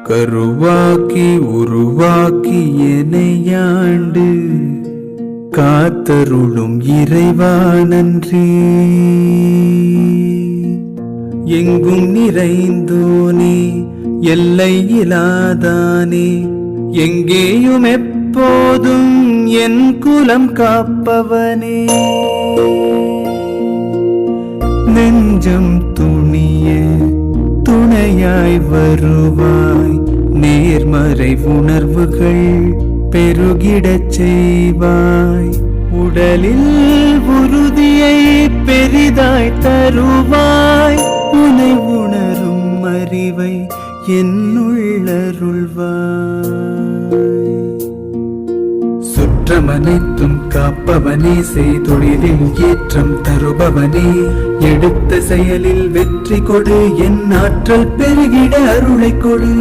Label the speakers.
Speaker 1: கருவாக்கி உருவாக்கி எனையாண்டு காத்தருளும் இறைவா நன்றி. எங்கும் நிறைந்தோனே எல்லை இலாதானே, எங்கேயும் எப்போதும் என் குலம் காப்பவனே. நெஞ்சம் துணிய துணையாய் வருவாய், நேர்மறை உணர்வுகள் பெருகிடச் செய்வாய். உடலில் உறுதியை பெரிதாய் தருவாய், உனை உணரும் அறிவை என்னுள்ளருள்வாய். சுற்றமனைத்தும் காப்பவனே, செய்தொழிலில் ஏற்றம் தருபவனே, எடுத்த செயலில் வெற்றி கொடு, என் ஆற்றல் பெருகிட அருளை கொடு.